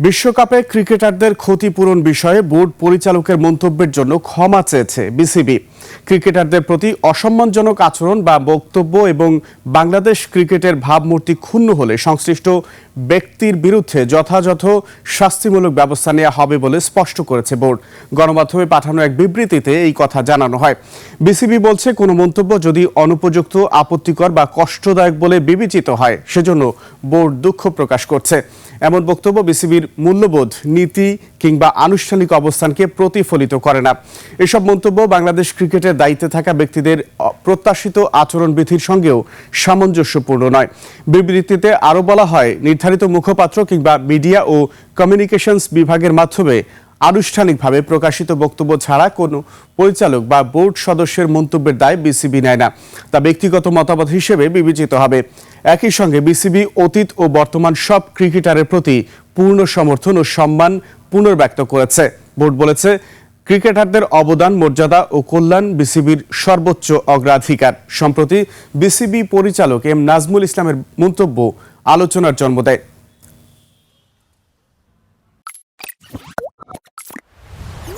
বিশ্বকাপে ক্রিকেটারদের ক্ষতিপূরণ বিষয়ে বোর্ড পরিচালকের মন্তব্যের জন্য ক্ষমা চেয়েছে বিসিবি। ক্রিকেটারদের প্রতি অসম্মানজনক আচরণ বা বক্তব্য এবং বাংলাদেশ ক্রিকেটের ভাবমূর্তি ক্ষুণ্ণ হলে সংশ্লিষ্ট ব্যক্তির বিরুদ্ধে যথাযথ শাস্তিমূলক ব্যবস্থা নেওয়া হবে বলে স্পষ্ট করেছে বোর্ড। গণমাধ্যমে পাঠানো এক বিবৃতিতে এই কথা জানানো হয়। বিসিবি বলছে, কোনো মন্তব্য যদি অনুপযুক্ত, আপত্তিকর বা কষ্টদায়ক বলে বিবেচিত হয় সেজন্য বোর্ড দুঃখ প্রকাশ করছে। এমন বক্তব্য বিসিবির মূল্যবোধ, নীতি কিংবা আনুষ্ঠানিক অবস্থানকে প্রতিফলিত করে না। এসব মন্তব্য বাংলাদেশ ক্রিকেটের দায়িত্বে থাকা ব্যক্তিদের প্রত্যাশিত আচরণবিধির সঙ্গেও সামঞ্জস্যপূর্ণ নয়। বিবৃতিতে আরও বলা হয়, নির্ধারিত মুখপাত্র কিংবা মিডিয়া ও কমিউনিকেশনস বিভাগের মাধ্যমে আনুষ্ঠানিকভাবে প্রকাশিত বক্তব্য ছাড়া কোনো পরিচালক বা বোর্ড সদস্যের মন্তব্যের দায় বিসিবি নেয় না, তা ব্যক্তিগত মতামত হিসেবে বিবেচিত হবে। একই সঙ্গে বিসিবি অতীত ও বর্তমান সব ক্রিকেটারের প্রতি পূর্ণ সমর্থন ও সম্মান পুনর্ব্যক্ত করেছে। বোর্ড বলেছে, ক্রিকেটারদের অবদান, মর্যাদা ও কল্যাণ বিসিবির সর্বোচ্চ অগ্রাধিকার। সম্প্রতি বিসিবি পরিচালক এম নাজমুল ইসলামের মন্তব্য আলোচনার জন্ম দেয়।